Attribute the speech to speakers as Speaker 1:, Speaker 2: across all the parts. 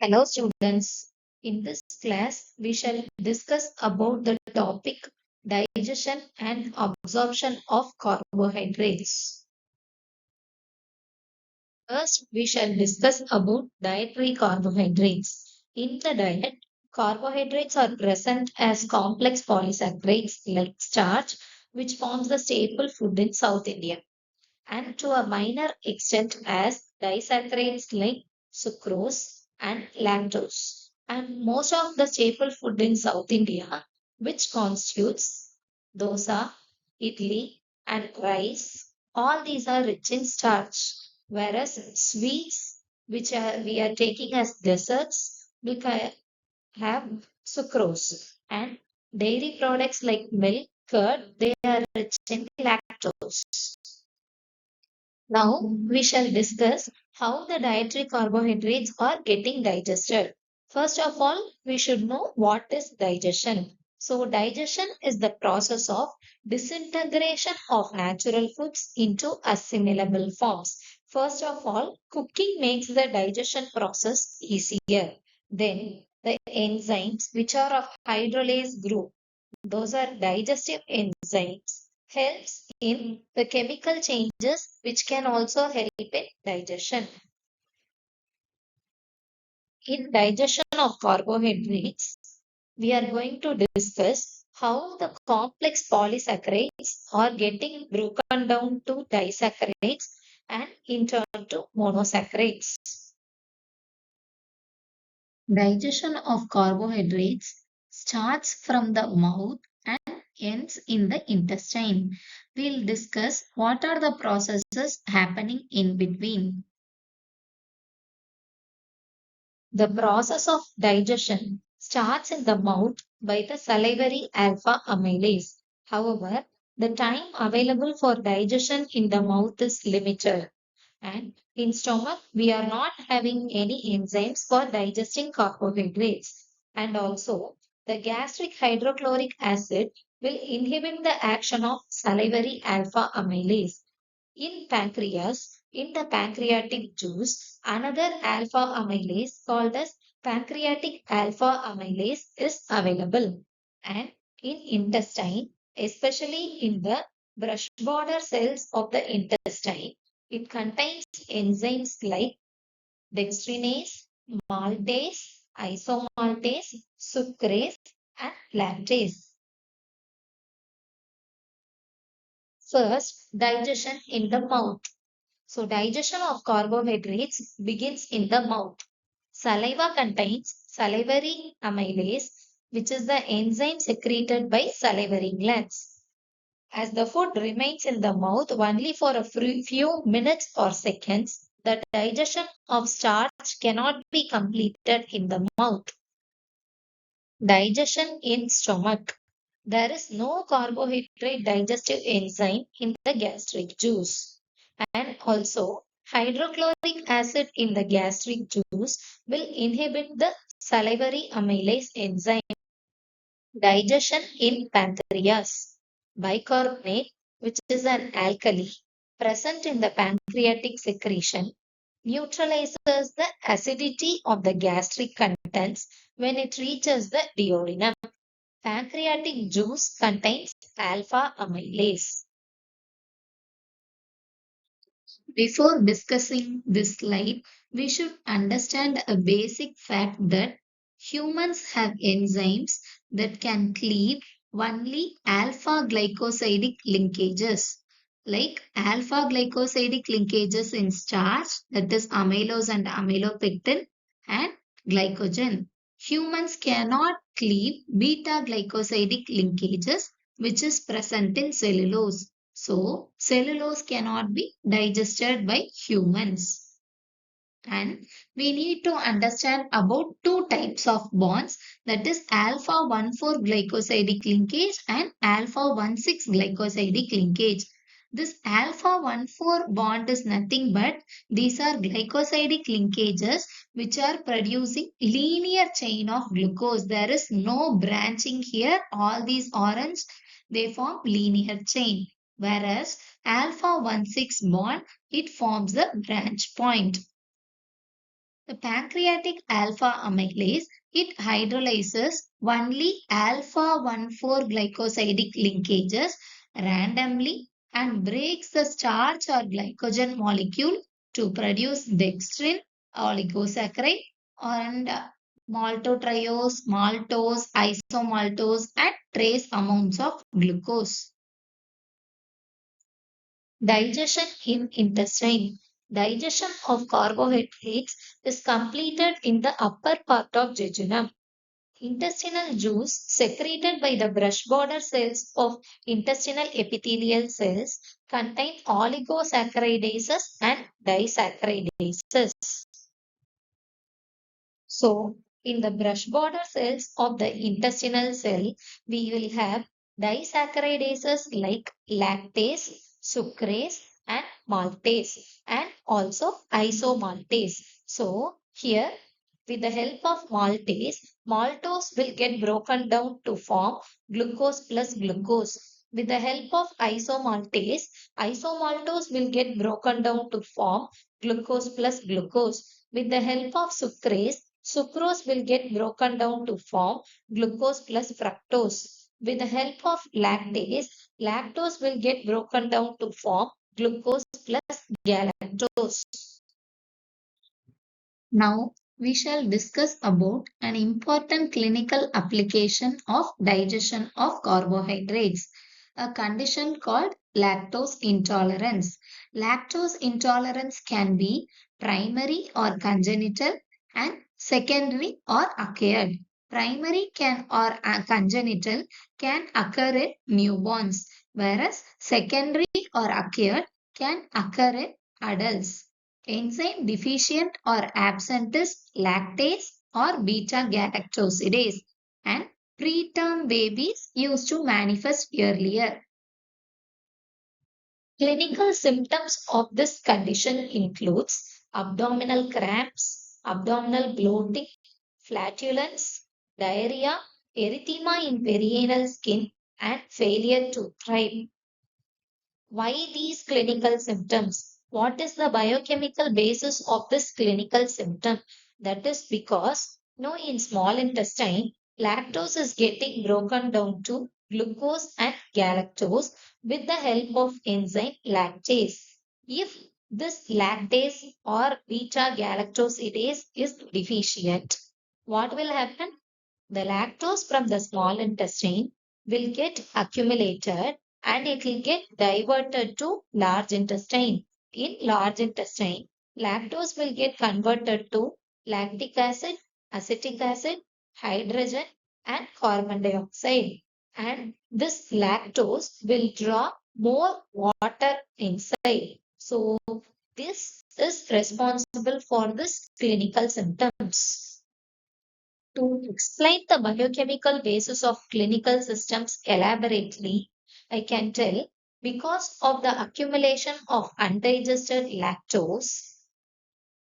Speaker 1: Hello students. In this class, we shall discuss about the topic digestion and absorption of carbohydrates. First, we shall discuss about dietary carbohydrates. In the diet, carbohydrates are present as complex polysaccharides like starch, which forms the staple food in South India, and to a minor extent as disaccharides like sucrose and lactose. And most of the staple food in South India, which constitutes dosa, idli, and rice, all these are rich in starch, whereas sweets, which we are taking as desserts, have sucrose, and dairy products like milk, curd, they are rich in lactose. Now we shall discuss how the dietary carbohydrates are getting digested. First of all, we should know what is digestion. So digestion is the process of disintegration of natural foods into assimilable forms. First of all, cooking makes the digestion process easier. Then the enzymes which are of hydrolase group, those are digestive enzymes, helps in the chemical changes which can also help in digestion. In digestion of carbohydrates, we are going to discuss how the complex polysaccharides are getting broken down to disaccharides and in turn to monosaccharides. Digestion of carbohydrates starts from the mouth and ends in the intestine. We'll discuss what are the processes happening in between. The process of digestion starts in the mouth by the salivary alpha amylase. However, the time available for digestion in the mouth is limited. And in stomach, we are not having any enzymes for digesting carbohydrates. And also, the gastric hydrochloric acid will inhibit the action of salivary alpha amylase. In the pancreatic juice, another alpha amylase called as pancreatic alpha amylase is available. And in intestine, especially in the brush border cells of the intestine, it contains enzymes like dextrinase, maltase, isomaltase, sucrase, and lactase. First, digestion in the mouth. So, digestion of carbohydrates begins in the mouth. Saliva contains salivary amylase, which is the enzyme secreted by salivary glands. As the food remains in the mouth only for a few minutes or seconds, the digestion of starch cannot be completed in the mouth. Digestion in stomach. There is no carbohydrate digestive enzyme in the gastric juice. And also, hydrochloric acid in the gastric juice will inhibit the salivary amylase enzyme. Digestion in pancreas. Bicarbonate, which is an alkali present in the pancreatic secretion, neutralizes the acidity of the gastric contents when it reaches the duodenum. Pancreatic juice contains alpha amylase. Before discussing this slide, we should understand a basic fact that humans have enzymes that can cleave only alpha glycosidic linkages, like alpha glycosidic linkages in starch, that is amylose and amylopectin, and glycogen. Humans cannot cleave beta glycosidic linkages, which is present in cellulose. So, cellulose cannot be digested by humans. And we need to understand about two types of bonds, that is alpha 1,4 glycosidic linkage and alpha 1,6 glycosidic linkage. This alpha 1,4 bond is nothing but these are glycosidic linkages which are producing linear chain of glucose. There is no branching here. All these orange, they form linear chain. Whereas alpha 1,6 bond, it forms a branch point. The pancreatic alpha amylase, it hydrolyzes only alpha 1,4 glycosidic linkages randomly and breaks the starch or glycogen molecule to produce dextrin, oligosaccharide, and maltotriose, maltose, isomaltose, and trace amounts of glucose. Digestion in intestine. Digestion of carbohydrates is completed in the upper part of jejunum. Intestinal juice secreted by the brush border cells of intestinal epithelial cells contain oligosaccharidases and disaccharidases. So, in the brush border cells of the intestinal cell, we will have disaccharidases like lactase, sucrase, and maltase, and also isomaltase. So, here, with the help of maltase, maltose will get broken down to form glucose plus glucose. With the help of isomaltase, isomaltose will get broken down to form glucose plus glucose. With the help of sucrase, sucrose will get broken down to form glucose plus fructose. With the help of lactase, lactose will get broken down to form glucose plus galactose. Now we shall discuss about an important clinical application of digestion of carbohydrates, a condition called lactose intolerance. Lactose intolerance can be primary or congenital and secondary or acquired. Primary can or congenital can occur in newborns, whereas secondary or acquired can occur in adults. Enzyme deficient or absent is lactase or beta galactosidase, and preterm babies used to manifest earlier. Clinical symptoms of this condition includes abdominal cramps, abdominal bloating, flatulence, diarrhea, erythema in perianal skin, and failure to thrive. Why these clinical symptoms? What is the biochemical basis of this clinical symptom? That is because in small intestine, lactose is getting broken down to glucose and galactose with the help of enzyme lactase. If this lactase or beta galactosidase is deficient, what will happen? The lactose from the small intestine will get accumulated and it will get diverted to large intestine. In large intestine, lactose will get converted to lactic acid, acetic acid, hydrogen, and carbon dioxide. And this lactose will draw more water inside. So, this is responsible for this clinical symptoms. To explain the biochemical basis of clinical systems elaborately, I can tell because of the accumulation of undigested lactose,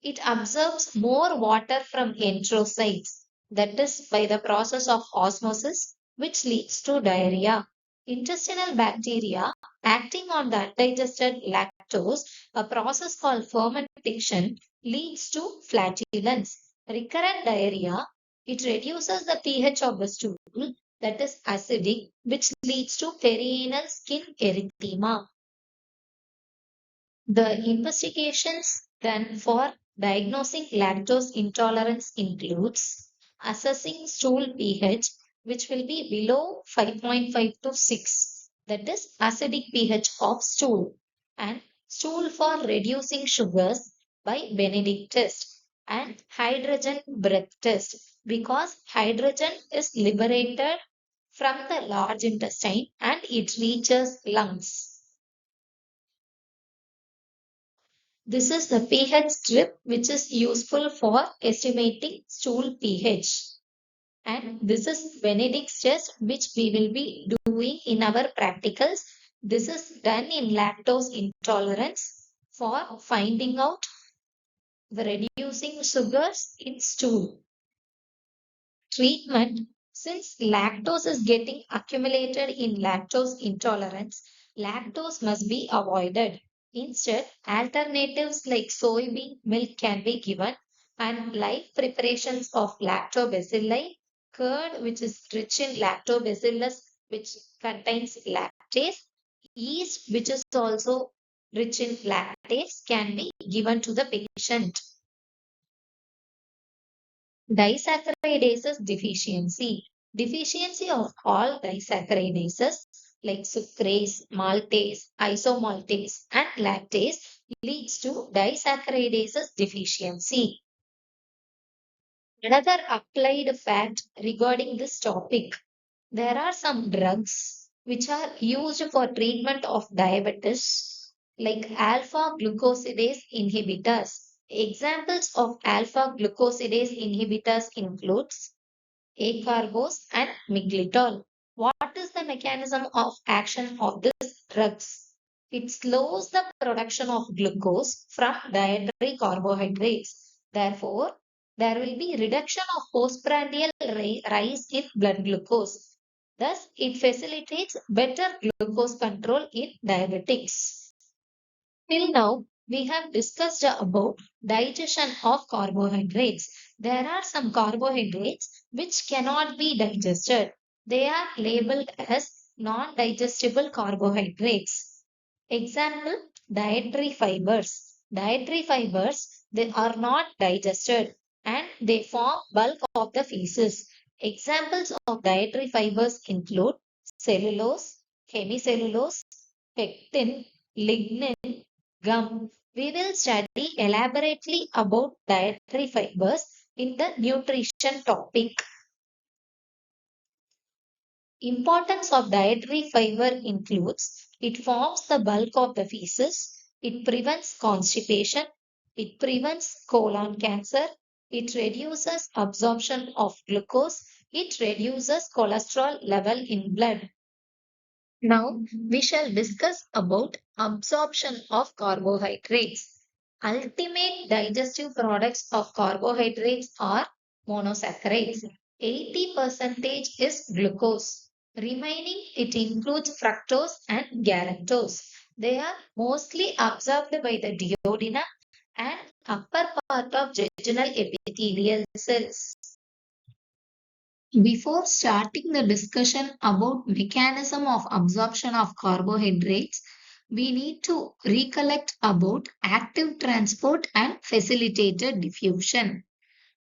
Speaker 1: it absorbs more water from enterocytes, that is, by the process of osmosis, which leads to diarrhea. Intestinal bacteria acting on the undigested lactose, a process called fermentation, leads to flatulence. Recurrent diarrhea, it reduces the pH of the stool, that is acidic, which leads to perianal skin erythema. The investigations done for diagnosing lactose intolerance includes assessing stool pH, which will be below 5.5 to 6, that is acidic pH of stool, and stool for reducing sugars by Benedict test, and hydrogen breath test, because hydrogen is liberated from the large intestine and it reaches lungs. This is the pH strip which is useful for estimating stool pH. And this is Benedict's test which we will be doing in our practicals. This is done in lactose intolerance for finding out the reducing sugars in stool. Treatment. Since lactose is getting accumulated in lactose intolerance, lactose must be avoided. Instead, alternatives like soybean milk can be given, and live preparations of lactobacilli, curd, which is rich in lactobacillus, which contains lactase, yeast, which is also rich in lactase, can be given to the patient. Disaccharidases deficiency. Deficiency of all disaccharidases like sucrase, maltase, isomaltase, and lactase leads to disaccharidases deficiency. Another applied fact regarding this topic, there are some drugs which are used for treatment of diabetes like alpha glucosidase inhibitors. Examples of alpha glucosidase inhibitors includes acarbose and miglytol. What is the mechanism of action of these drugs? It slows the production of glucose from dietary carbohydrates. Therefore, there will be reduction of postprandial rise in blood glucose. Thus, it facilitates better glucose control in diabetics. Till now, we have discussed about digestion of carbohydrates. There are some carbohydrates which cannot be digested. They are labeled as non-digestible carbohydrates. Example, dietary fibers. Dietary fibers, they are not digested and they form bulk of the feces. Examples of dietary fibers include cellulose, hemicellulose, pectin, lignin, gum. We will study elaborately about dietary fibers in the nutrition topic. Importance of dietary fiber includes it forms the bulk of the feces, it prevents constipation, it prevents colon cancer, it reduces absorption of glucose, it reduces cholesterol level in blood. Now we shall discuss about absorption of carbohydrates. Ultimate digestive products of carbohydrates are monosaccharides. 80% is glucose. Remaining it includes fructose and galactose. They are mostly absorbed by the duodenum and upper part of jejunal epithelial cells. Before starting the discussion about mechanism of absorption of carbohydrates, we need to recollect about active transport and facilitated diffusion.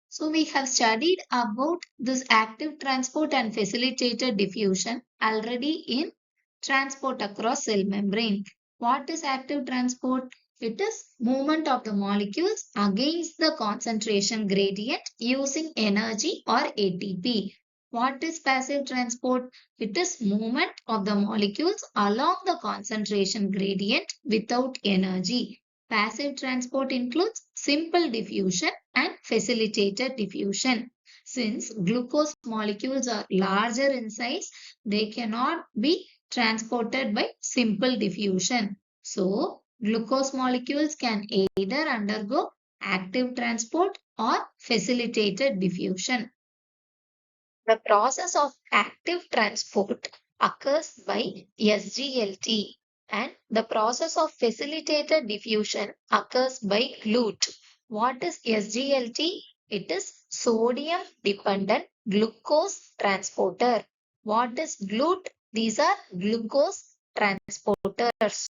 Speaker 1: So we have studied about this active transport and facilitated diffusion already in transport across cell membrane. What is active transport? It is movement of the molecules against the concentration gradient using energy or ATP. What is passive transport? It is movement of the molecules along the concentration gradient without energy. Passive transport includes simple diffusion and facilitated diffusion. Since glucose molecules are larger in size, they cannot be transported by simple diffusion. So, glucose molecules can either undergo active transport or facilitated diffusion. The process of active transport occurs by SGLT and the process of facilitated diffusion occurs by GLUT. What is SGLT? It is sodium dependent glucose transporter. What is GLUT? These are glucose transporters.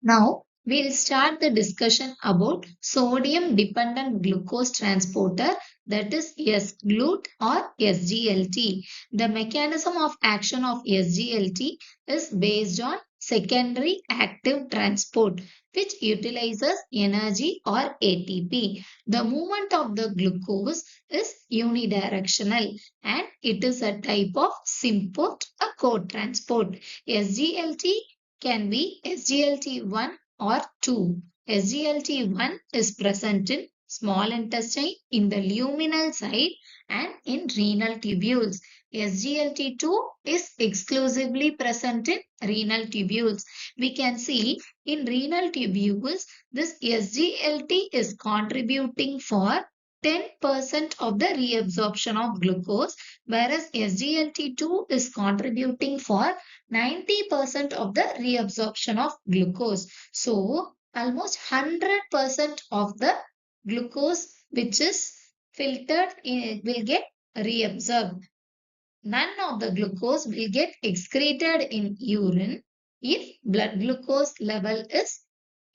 Speaker 1: Now, we'll start the discussion about sodium dependent glucose transporter, that is S-GLUT or SGLT. The mechanism of action of SGLT is based on secondary active transport, which utilizes energy or ATP. The movement of the glucose is unidirectional and it is a type of symport or co-transport. SGLT can be SGLT1 or 2. SGLT1 is present in small intestine in the luminal side and in renal tubules. SGLT2 is exclusively present in renal tubules. We can see in renal tubules, this SGLT is contributing for 10% of the reabsorption of glucose, whereas SGLT2 is contributing for 90% of the reabsorption of glucose. So, Almost 100% of the glucose which is filtered in, will get reabsorbed. None of the glucose will get excreted in urine if blood glucose level is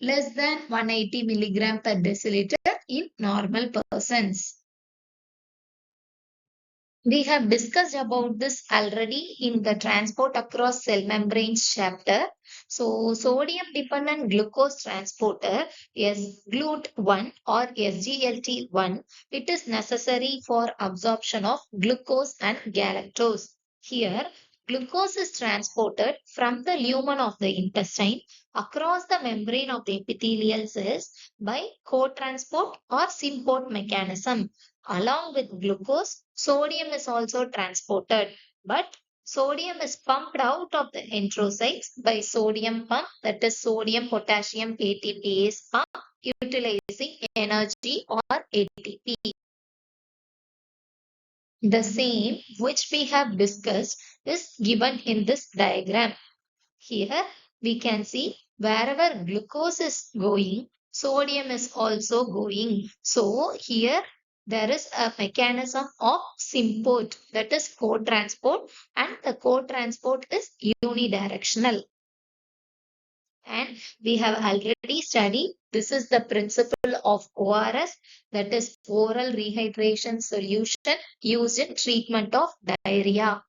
Speaker 1: less than 180 milligram per deciliter in normal persons. We have discussed about this already in the transport across cell membranes chapter. So, sodium dependent glucose transporter is GLUT1 or SGLT1. It is necessary for absorption of glucose and galactose. Here, glucose is transported from the lumen of the intestine across the membrane of the epithelial cells by co-transport or symport mechanism. Along with glucose, sodium is also transported, but sodium is pumped out of the enterocytes by sodium pump, that is sodium potassium ATPase pump, utilizing energy or ATP. The same which we have discussed is given in this diagram. Here we can see wherever glucose is going, sodium is also going. So here there is a mechanism of symport, that is co-transport, and the co-transport is unidirectional. And we have already studied this is the principle of ORS, that is oral rehydration solution used in treatment of diarrhea.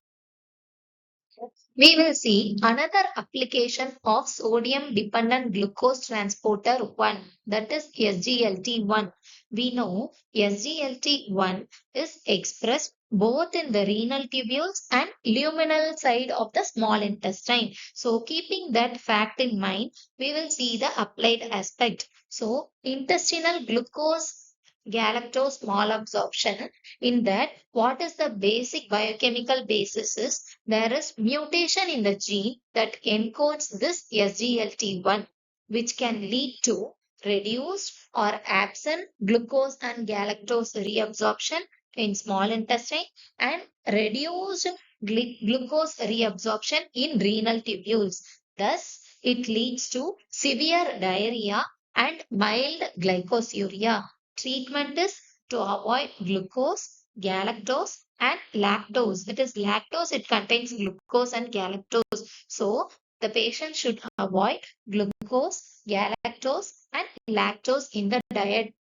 Speaker 1: We will see another application of sodium dependent glucose transporter 1, that is SGLT1. We know SGLT1 is expressed both in the renal tubules and luminal side of the small intestine. So keeping that fact in mind, we will see the applied aspect. So intestinal glucose galactose malabsorption, in that what is the basic biochemical basis is there is mutation in the gene that encodes this SGLT1, which can lead to reduced or absent glucose and galactose reabsorption in small intestine and reduced glucose reabsorption in renal tubules. Thus, it leads to severe diarrhea and mild glycosuria. Treatment is to avoid glucose, galactose, and lactose. It is lactose, it contains glucose and galactose. So, the patient should avoid glucose, galactose, and lactose in the diet.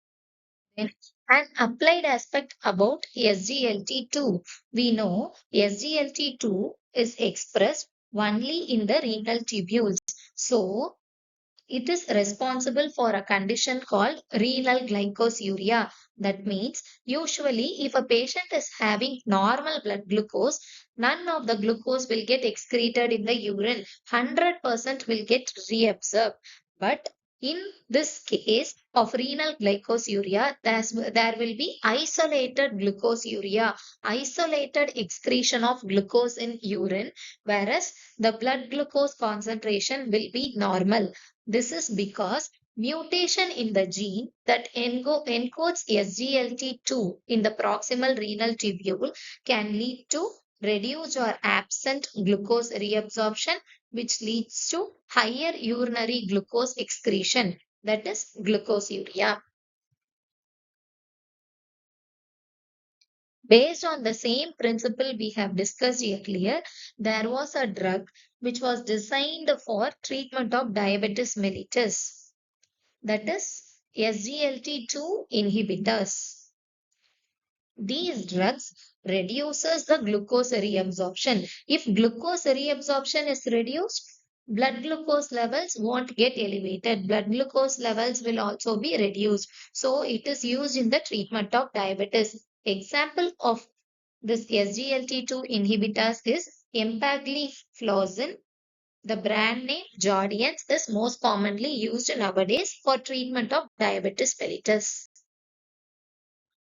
Speaker 1: An applied aspect about SGLT2. We know SGLT2 is expressed only in the renal tubules. So, it is responsible for a condition called renal glycosuria. That means, usually, if a patient is having normal blood glucose, none of the glucose will get excreted in the urine. 100% will get reabsorbed. But in this case of renal glycosuria, there will be isolated glucosuria, isolated excretion of glucose in urine, whereas the blood glucose concentration will be normal. This is because mutation in the gene that encodes SGLT2 in the proximal renal tubule can lead to reduced or absent glucose reabsorption, which leads to higher urinary glucose excretion, that is glucosuria. Based on the same principle we have discussed earlier, there was a drug which was designed for treatment of diabetes mellitus, that is SGLT2 inhibitors. These drugs reduces the glucose reabsorption. If glucose reabsorption is reduced, blood glucose levels won't get elevated. Blood glucose levels will also be reduced. So it is used in the treatment of diabetes. Example of this SGLT2 inhibitors is empagliflozin. The brand name Jardiance is most commonly used nowadays for treatment of diabetes mellitus.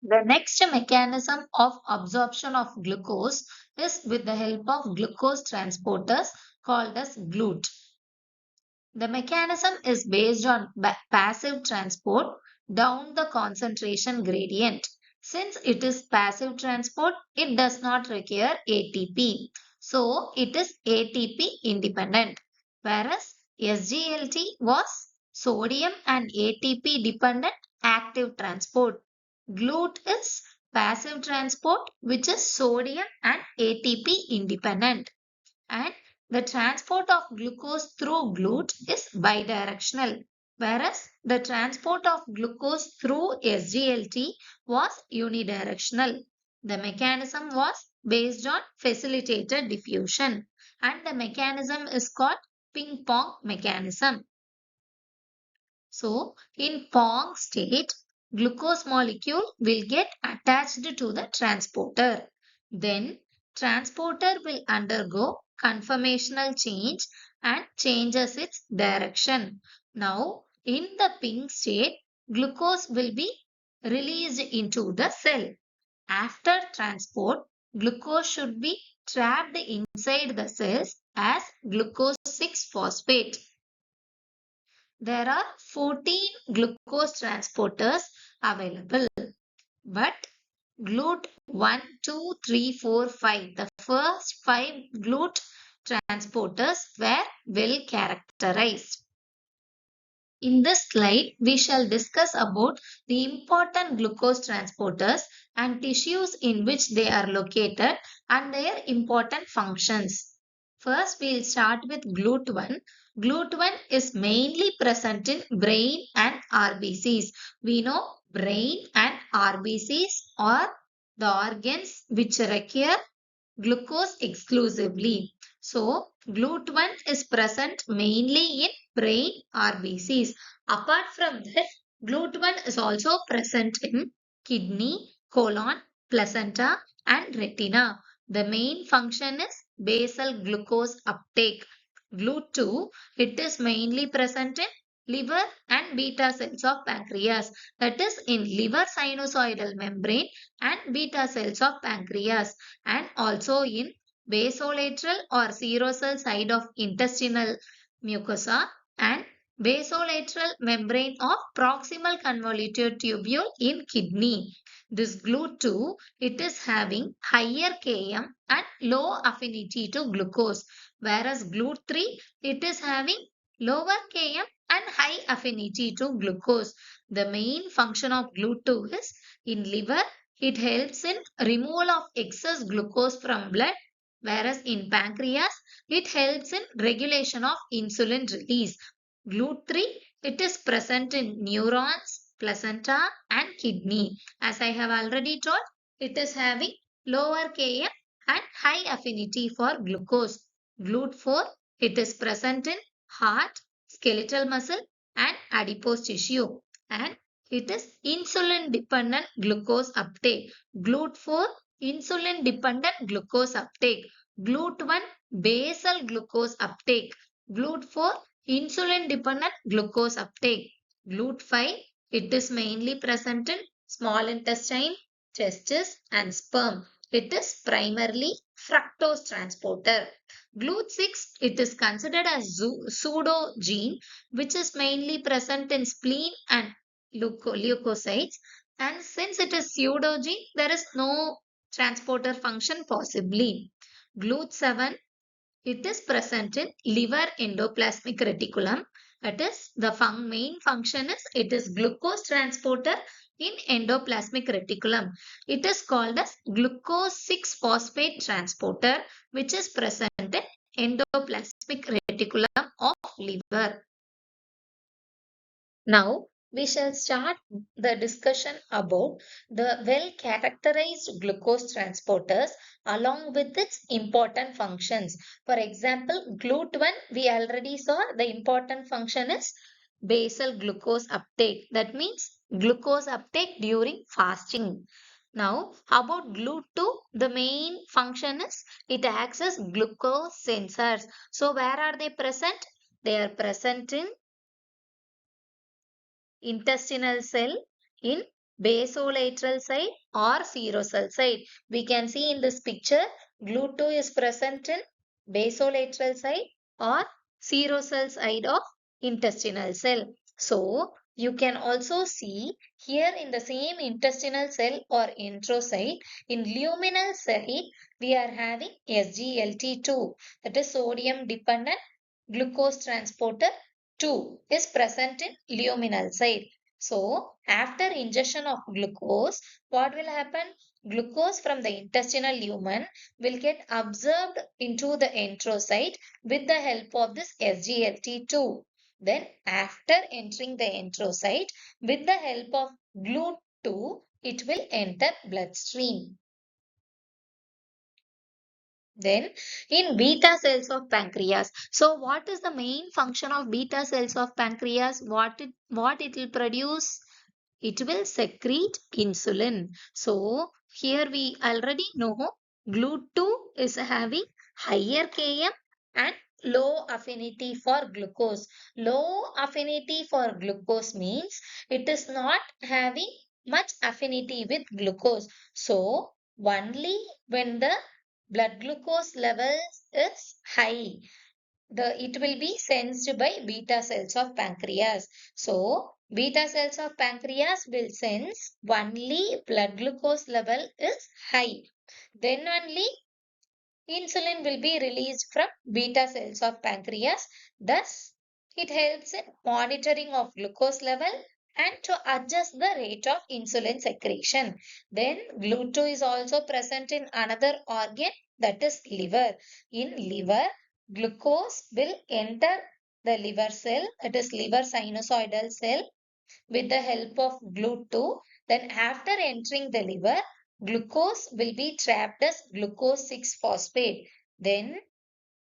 Speaker 1: The next mechanism of absorption of glucose is with the help of glucose transporters called as GLUT. The mechanism is based on passive transport down the concentration gradient. Since it is passive transport, it does not require ATP. So, it is ATP independent. Whereas SGLT was sodium and ATP dependent active transport. GLUT is passive transport, which is sodium and ATP independent. And the transport of glucose through GLUT is bidirectional, whereas the transport of glucose through SGLT was unidirectional. The mechanism was based on facilitated diffusion, and the mechanism is called ping pong mechanism. So, in Pong state, glucose molecule will get attached to the transporter. Then, transporter will undergo conformational change and changes its direction. Now, in the Ping state, glucose will be released into the cell. After transport, glucose should be trapped inside the cells as glucose 6 phosphate. There are 14 glucose transporters available, but GLUT 1, 2, 3, 4, 5, the first 5 GLUT transporters were well characterized. In this slide, we shall discuss about the important glucose transporters and tissues in which they are located and their important functions. First, we'll start with GLUT1. GLUT1 is mainly present in brain and RBCs. We know brain and RBCs are the organs which require glucose exclusively. So, GLUT1 is present mainly in brain RBCs. Apart from that, GLUT1 is also present in kidney, colon, placenta, and retina. The main function is basal glucose uptake. GLUT2, it is mainly present in liver and beta cells of pancreas, that is in liver sinusoidal membrane and beta cells of pancreas, and also in basolateral or serosal side of intestinal mucosa and basolateral membrane of proximal convoluted tubule in kidney. This GLUT2, it is having higher Km and low affinity to glucose, whereas GLUT3, it is having lower Km and high affinity to glucose. The main function of GLUT2 is in liver, it helps in removal of excess glucose from blood, whereas in pancreas, it helps in regulation of insulin release. GLUT3, it is present in neurons, placenta, and kidney. As I have already told, it is having lower Km and high affinity for glucose. GLUT4, it is present in heart, skeletal muscle, and adipose tissue. And it is insulin dependent glucose uptake. GLUT4, insulin dependent glucose uptake. GLUT1, basal glucose uptake. GLUT4, insulin dependent glucose uptake. GLUT5, it is mainly present in small intestine, testes, and sperm. It is primarily fructose transporter. GLUT6, it is considered as pseudo gene, which is mainly present in spleen and leukocytes. And since it is pseudo gene, there is no transporter function possibly. GLUT7, it is present in liver endoplasmic reticulum. That is, the main function is it is glucose transporter in endoplasmic reticulum. It is called as glucose 6 phosphate transporter, which is present in endoplasmic reticulum of liver. Now, we shall start the discussion about the well characterized glucose transporters along with its important functions. For example, GLUT1, we already saw the important function is basal glucose uptake. That means glucose uptake during fasting. Now, about GLUT2, the main function is it acts as glucose sensors. So, where are they present? They are present in intestinal cell, in basolateral side or serosal side. We can see in this picture, GLUT2 is present in basolateral side or serosal side of intestinal cell. So, you can also see here in the same intestinal cell or enterocyte, in luminal side, we are having SGLT2, that is sodium dependent glucose transporter 2 is present in luminal side. So, after ingestion of glucose, what will happen? Glucose from the intestinal lumen will get absorbed into the enterocyte with the help of this SGLT2. Then, after entering the enterocyte, with the help of GLUT2, it will enter bloodstream. Then in beta cells of pancreas. So what is the main function of beta cells of pancreas? What it will produce? It will secrete insulin. So here we already know GLUT2 is having higher Km and low affinity for glucose. Low affinity for glucose means it is not having much affinity with glucose. So only when the blood glucose level is high, it will be sensed by beta cells of pancreas. So beta cells of pancreas will sense only blood glucose level is high. Then only insulin will be released from beta cells of pancreas. Thus, it helps in monitoring of glucose level and to adjust the rate of insulin secretion. Then, GLUT2 is also present in another organ, that is liver. In liver, glucose will enter the liver cell, that is liver sinusoidal cell, with the help of GLUT2. Then after entering the liver, glucose will be trapped as glucose 6 phosphate. Then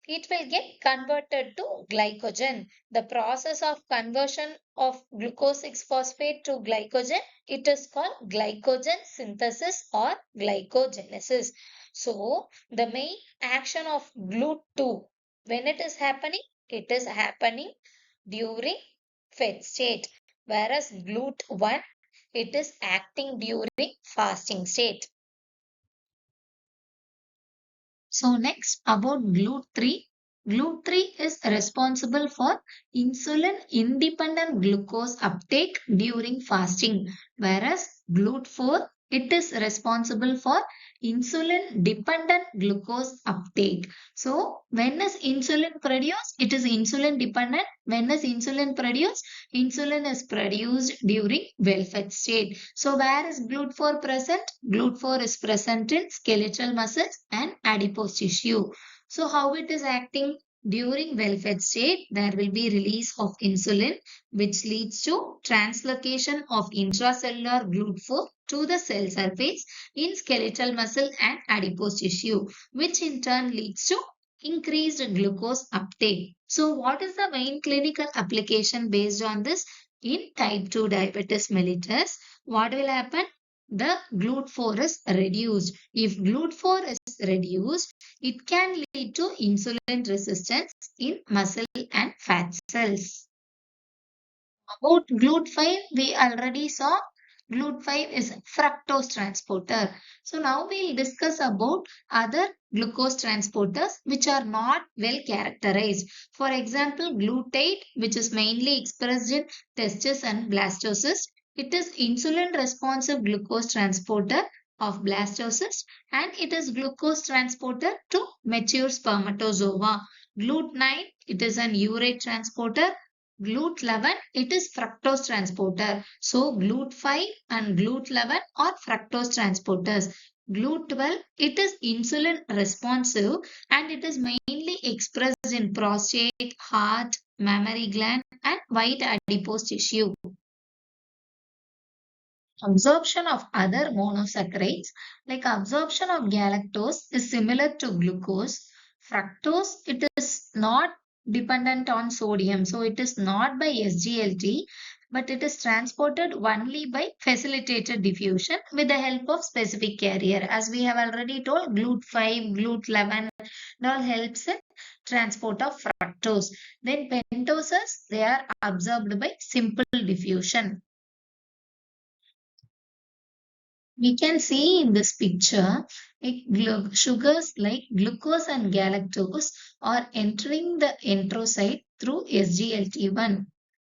Speaker 1: it will get converted to glycogen. The process of conversion of glucose 6 phosphate to glycogen, it is called glycogen synthesis or glycogenesis. So the main action of GLUT2, when it is happening during fed state, whereas GLUT1, it is acting during fasting state. So next about GLUT3. GLUT3 is responsible for insulin independent glucose uptake during fasting, whereas GLUT4, it is responsible for insulin dependent glucose uptake. So when is insulin produced? It is insulin dependent. When is insulin produced? Insulin is produced during well-fed state. So where is GLUT4 present? GLUT4 is present in skeletal muscles and adipose tissue. So how it is acting? During well-fed state, there will be release of insulin, which leads to translocation of intracellular GLUT4 to the cell surface in skeletal muscle and adipose tissue, which in turn leads to increased glucose uptake. So what is the main clinical application based on this? In type 2 diabetes mellitus, what will happen? The GLUT4 is reduced. If GLUT4 is reduced, it can lead to insulin resistance in muscle and fat cells. About GLUT5, we already saw GLUT5 is fructose transporter. So now we'll discuss about other glucose transporters which are not well characterized. For example, glutate, which is mainly expressed in testes and blastocysts. It is insulin responsive glucose transporter of blastocysts and it is glucose transporter to mature spermatozoa. GLUT9, it is an urate transporter. GLUT11, it is fructose transporter. So GLUT5 and GLUT11 are fructose transporters. GLUT12, it is insulin responsive and it is mainly expressed in prostate, heart, mammary gland and white adipose tissue. Absorption of other monosaccharides like absorption of galactose is similar to glucose. Fructose, it is not dependent on sodium, so it is not by SGLT, but it is transported only by facilitated diffusion with the help of specific carrier. As we have already told, GLUT5, GLUT11 all helps in transport of fructose. Then pentoses, they are absorbed by simple diffusion. We can see in this picture, sugars like glucose and galactose are entering the enterocyte through SGLT1,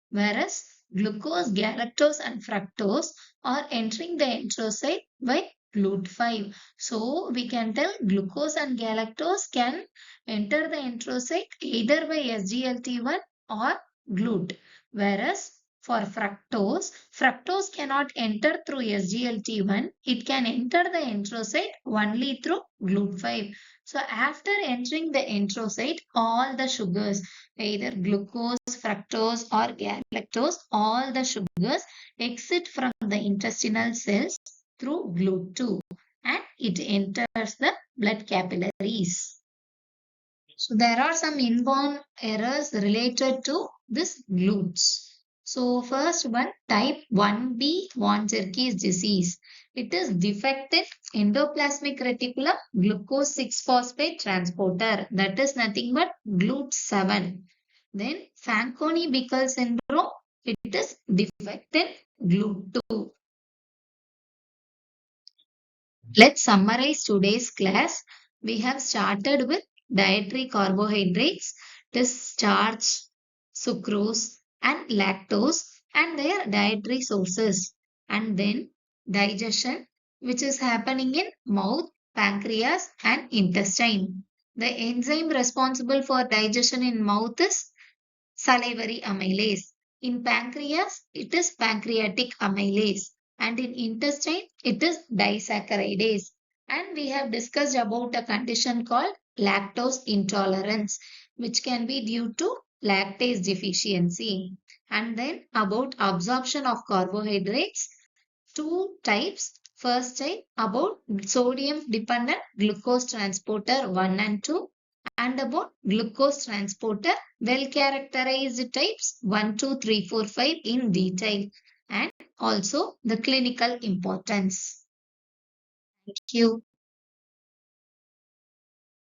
Speaker 1: whereas glucose, galactose, and fructose are entering the enterocyte by GLUT5. So we can tell glucose and galactose can enter the enterocyte either by SGLT1 or GLUT. Whereas for fructose cannot enter through SGLT1. It can enter the enterocyte only through GLUT5. So after entering the enterocyte, all the sugars, either glucose, fructose or galactose, all the sugars exit from the intestinal cells through GLUT2 and it enters the blood capillaries. So there are some inborn errors related to this glutes. So first one, type 1b von Zerkes disease. It is defective endoplasmic reticulum glucose 6-phosphate transporter. That is nothing but GLUT7. Then Fanconi-Bickel syndrome. It is defective GLUT2. Let's summarize today's class. We have started with dietary carbohydrates, this starch, sucrose, and lactose, and their dietary sources. And then digestion, which is happening in mouth, pancreas, and intestine. The enzyme responsible for digestion in mouth is salivary amylase. In pancreas, it is pancreatic amylase. And in intestine, it is disaccharidase. And we have discussed about a condition called lactose intolerance, which can be due to lactase deficiency. And then about absorption of carbohydrates, two types. First type about sodium dependent glucose transporter 1 and 2 and about glucose transporter well characterized types 1, 2, 3, 4, 5 in detail and also the clinical importance. Thank you.